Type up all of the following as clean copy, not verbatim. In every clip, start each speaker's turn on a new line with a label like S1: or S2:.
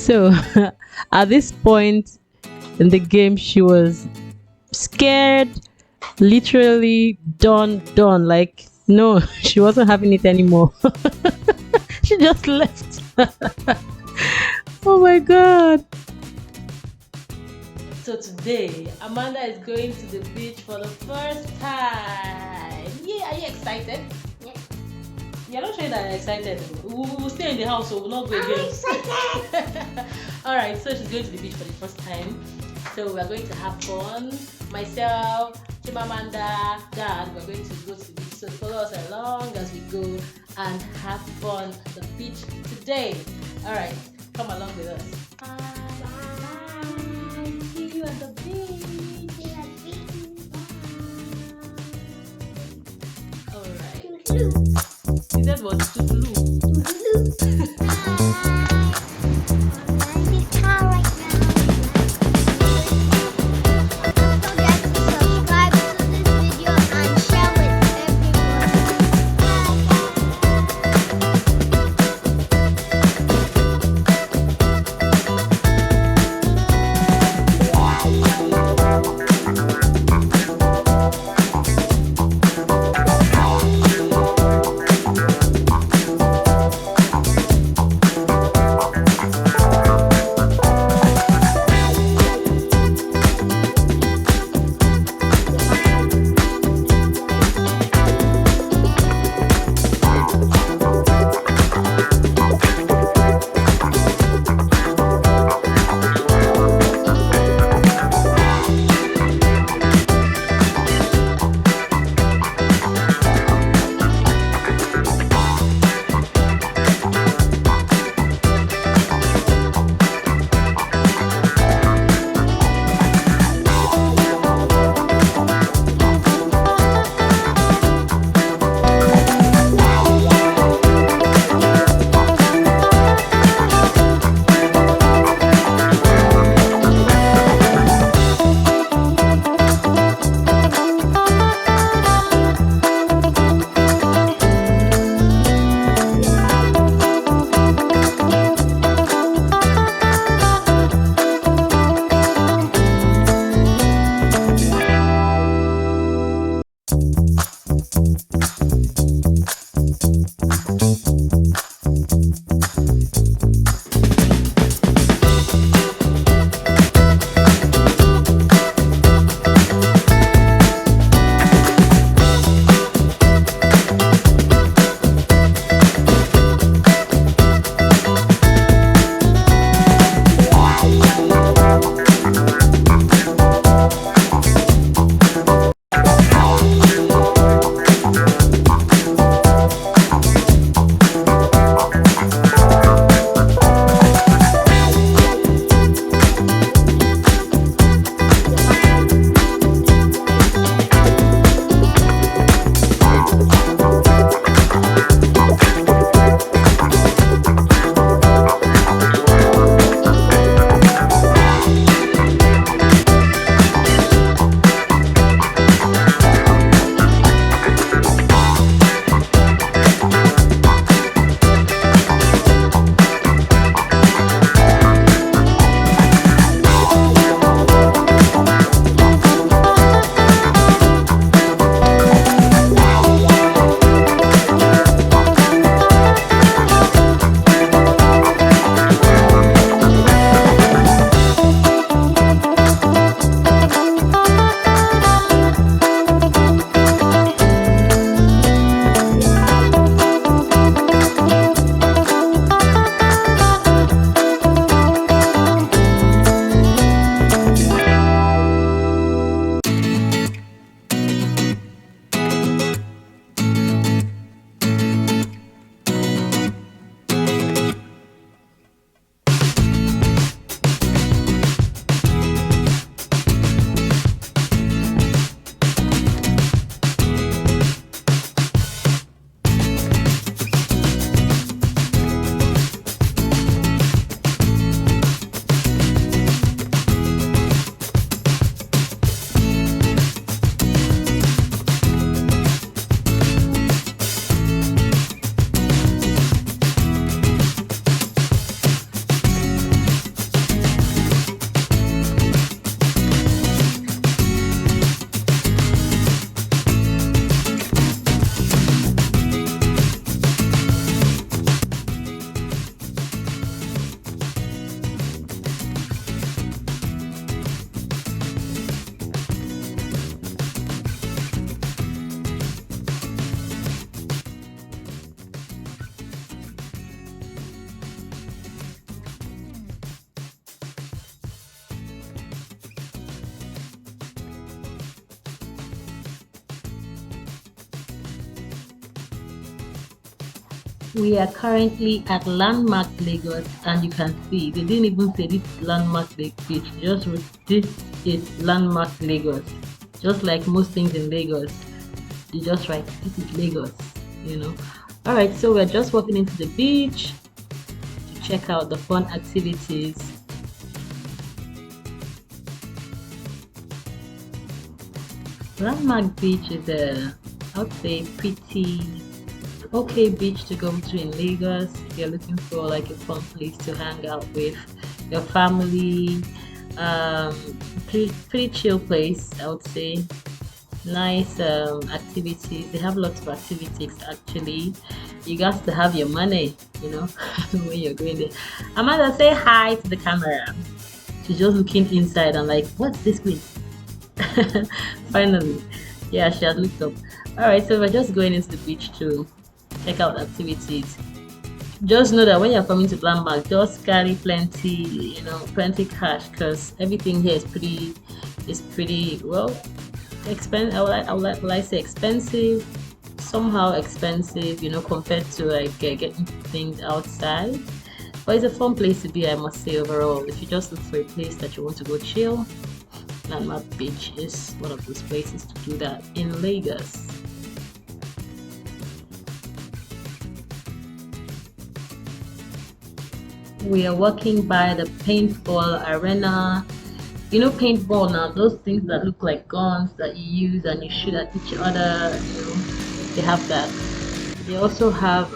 S1: So at this point in the game, she was scared, literally done. Like, no, she wasn't having it anymore. She just left. Oh my god. So today, Amanda is going to the beach for the first time. Yeah, are you excited?
S2: Yeah.
S1: You're not sure that you're excited. We'll stay in the house, so we'll not go
S2: I'm
S1: again.
S2: excited.
S1: Alright, so she's going to the beach for the first time. So we're going to have fun. Myself, Chimamanda, Dad, we're going to go to the beach. So follow us along as we go and have fun at the beach today. Alright, come along with us. Bye. See you at the beach. Alright. Is that what We are currently at Landmark Lagos, and you can see they didn't even say this is Landmark Beach. Just wrote, this is Landmark Lagos. Just like most things in Lagos, you just write this is Lagos, you know. All right, so we're just walking into the beach to check out the fun activities. Landmark Beach is I would say, pretty okay beach to go to in Lagos if you're looking for like a fun place to hang out with your family. Um, pretty chill place, I would say. Nice activities. They have lots of activities actually. You got to have your money, you know, when you're going there. Amanda, say hi to the camera. She's just looking inside and like, what's this place? Finally, yeah, she had looked up. All right, so we're just going into the beach to check out activities. Just know that when you're coming to Landmark, just carry plenty, you know, plenty cash, because everything here is pretty well expensive. Will I say expensive? Somehow expensive, you know, compared to like getting things outside. But it's a fun place to be, I must say. Overall, if you just look for a place that you want to go chill, Landmark Beach is one of those places to do that in Lagos. We are walking by the paintball arena. You know, paintball now, those things that look like guns that you use and you shoot at each other, you know, they have that. They also have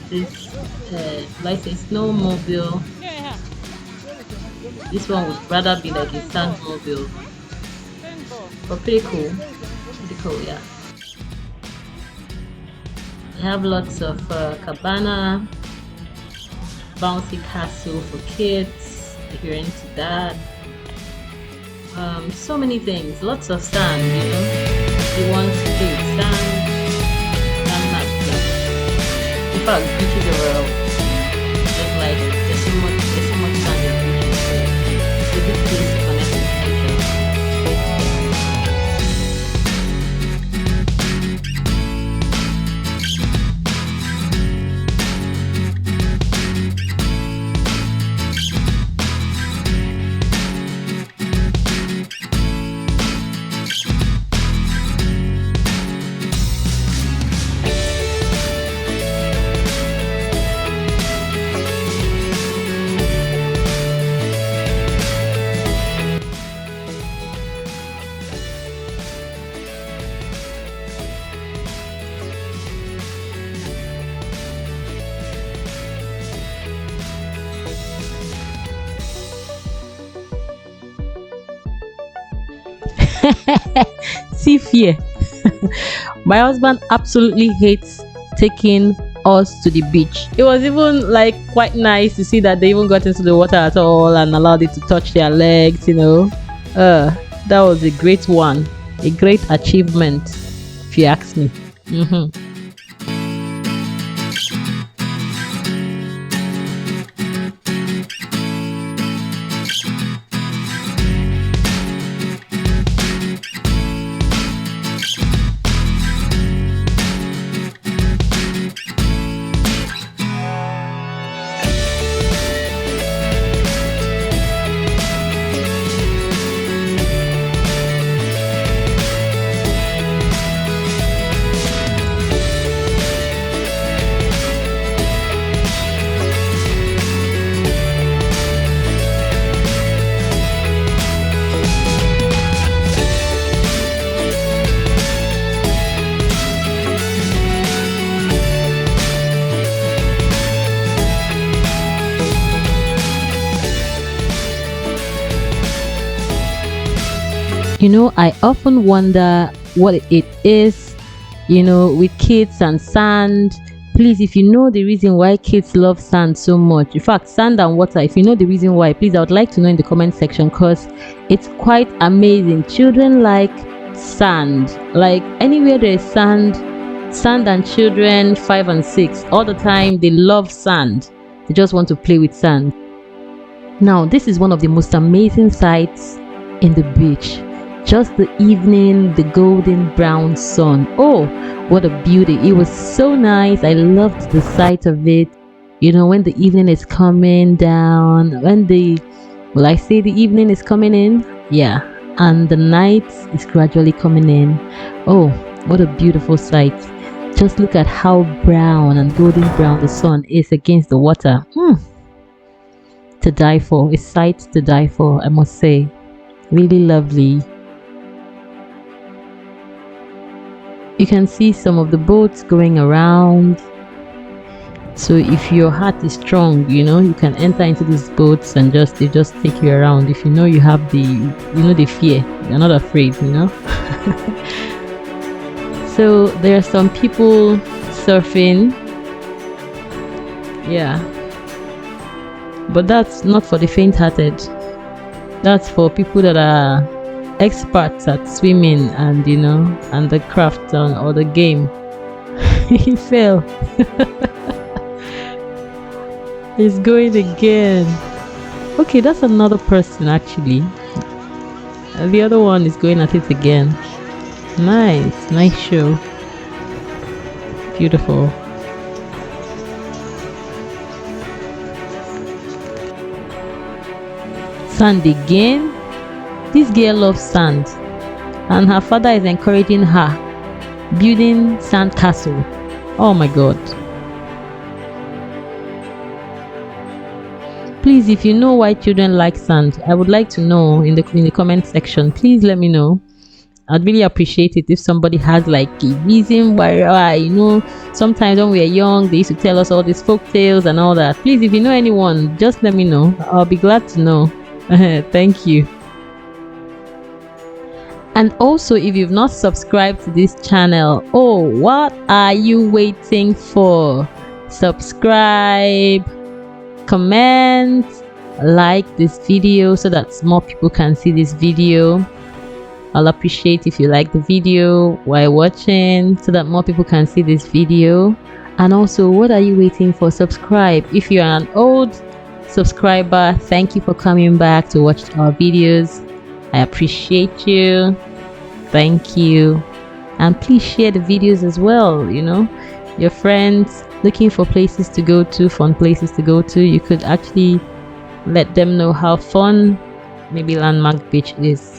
S1: this, like a snowmobile. This one would rather be like a sandmobile, but pretty cool, yeah. They have lots of cabana, bouncy castle for kids if you're into that. So many things, lots of sand, you know. If you want to play with sand, not good. In fact, beaches overall, just like there's so much sand in beaches, so it's a good place to connect with nature.
S2: See fear. My husband absolutely hates taking us to the beach. It was even like quite nice to see that they even got into the water at all and allowed it to touch their legs, you know. That was a great one, a great achievement, if you ask me. You know, I often wonder what it is, you know, with kids and sand. Please, if you know the reason why kids love sand so much, in fact, sand and water, if you know the reason why, please, I would like to know in the comment section, because it's quite amazing. Children like sand. Like anywhere there is sand, sand and children 5 and 6, all the time, they love sand. They just want to play with sand. Now, this is one of the most amazing sights in the beach. Just the evening, the golden brown sun. Oh, what a beauty. It was so nice. I loved the sight of it. You know, when the evening is coming down, will I say the evening is coming in? Yeah. And the night is gradually coming in. Oh, what a beautiful sight. Just look at how brown and golden brown the sun is against the water. To die for. A sight to die for, I must say. Really lovely. You can see some of the boats going around. So if your heart is strong, you know, you can enter into these boats and they just take you around. If you know you have the fear, you're not afraid, you know. So there are some people surfing. Yeah. But that's not for the faint-hearted. That's for people that are experts at swimming and and the craft or the game. He fell. He's going again. Okay, that's another person actually. The other one is going at it again. Nice show. Beautiful. Sand again. This girl loves sand, and her father is encouraging her, building sand castle. Oh my god. Please, if you know why children like sand, I would like to know in the comment section. Please let me know. I'd really appreciate it if somebody has like a reason why, sometimes when we are young, they used to tell us all these folk tales and all that. Please, if you know anyone, just let me know. I'll be glad to know. Thank you. And also, if you've not subscribed to this channel, oh, what are you waiting for? Subscribe, comment, like this video so that more people can see this video. I'll appreciate if you like the video while watching so that more people can see this video. And also, what are you waiting for? Subscribe. If you're an old subscriber, thank you for coming back to watch our videos. I appreciate you. Thank you. And please share the videos as well. Your friends looking for places to go to, fun places to go to, you could actually let them know how fun maybe Landmark Beach is.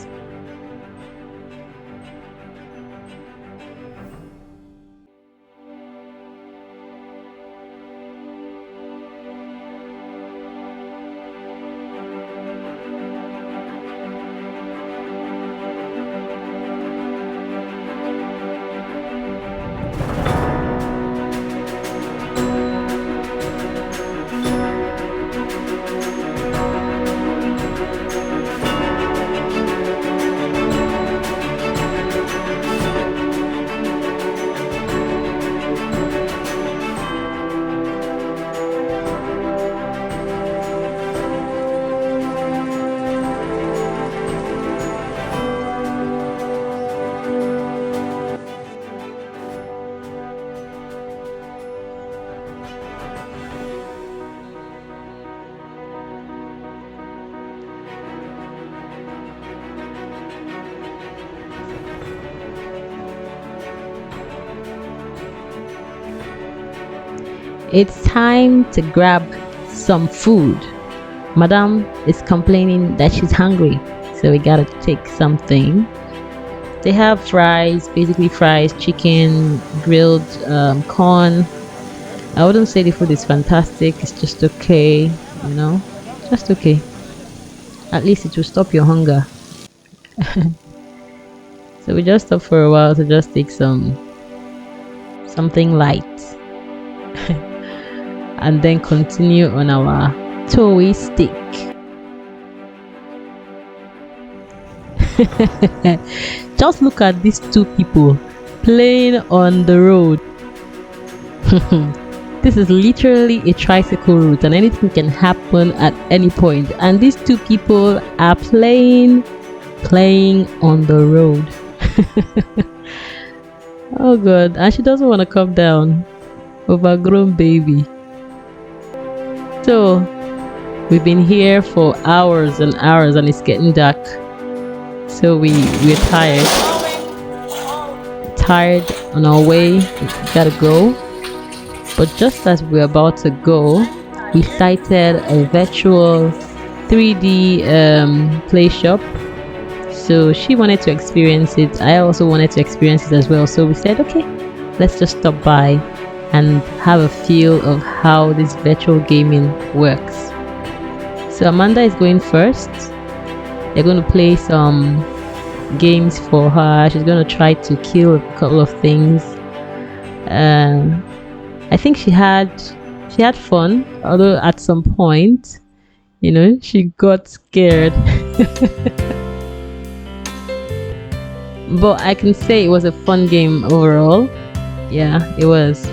S2: It's time to grab some food. Madam is complaining that she's hungry, so we gotta take something. They have fries, basically fries, chicken, grilled corn. I wouldn't say the food is fantastic, it's just okay, just okay. At least it will stop your hunger. So we just stop for a while to just take something light. And then continue on our toy stick. Just look at these two people playing on the road. This is literally a tricycle route and anything can happen at any point. And these two people are playing on the road. Oh god, and she doesn't want to come down. Overgrown baby. So we've been here for hours and hours and it's getting dark. So we're tired on our way. We gotta go. But just as we were about to go, we sighted a virtual 3D play shop. So she wanted to experience it. I also wanted to experience it as well. So we said, okay, let's just stop by and have a feel of how this virtual gaming works. So Amanda is going first. They're going to play some games for her. She's going to try to kill a couple of things. I think she had fun, although at some point, she got scared. But I can say it was a fun game overall. Yeah, it was.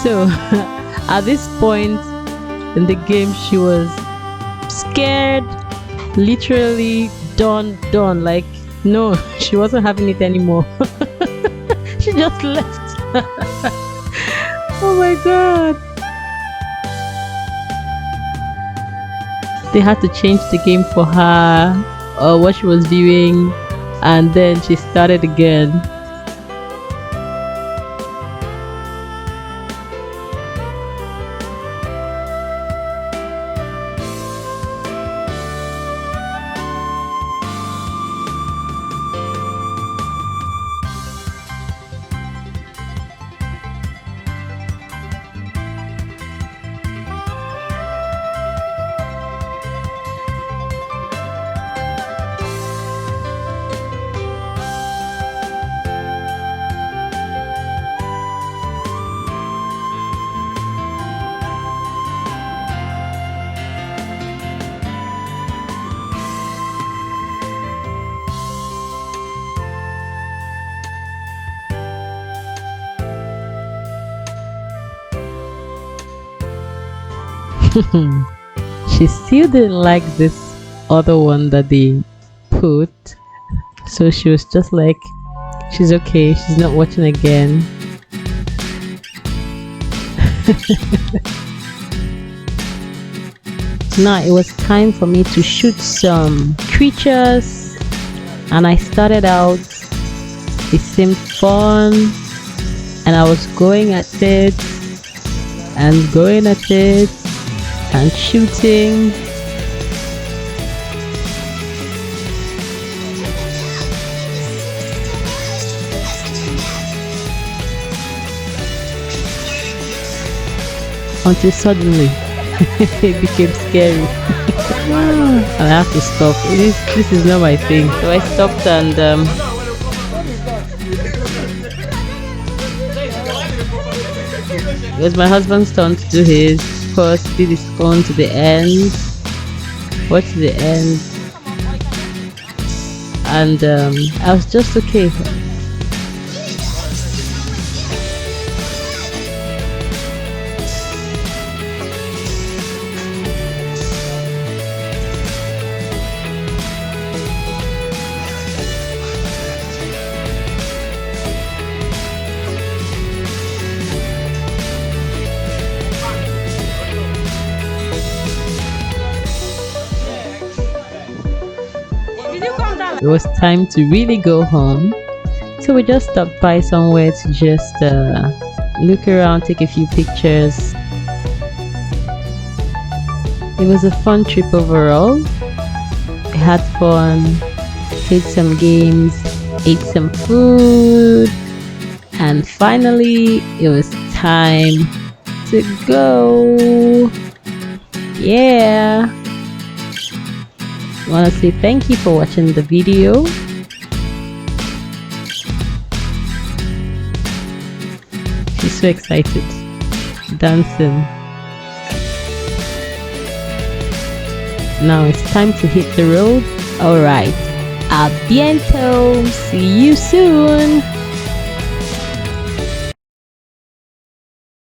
S2: So at this point in the game, she was scared, literally done. Like, no, she wasn't having it anymore. She just left. Oh my god. They had to change the game for her, or what she was viewing, and then she started again. She still didn't like this other one that they put, so she was just like, she's okay, she's not watching again. Now it was time for me to shoot some creatures, and I started out. It seemed fun, and I was going at it and shooting. Until suddenly it became scary. And I have to stop. This is not my thing. So I stopped, and it was my husband's turn to do his. Of course, did his own to the end. Watch the end. And I was just okay. It was time to really go home, so we just stopped by somewhere to just look around, take a few pictures. It was a fun trip overall. We had fun, played some games, ate some food, and finally it was time to go. Yeah. I want to say thank you for watching the video. She's so excited, dancing. Now it's time to hit the road. Alright, a bientôt, see you soon.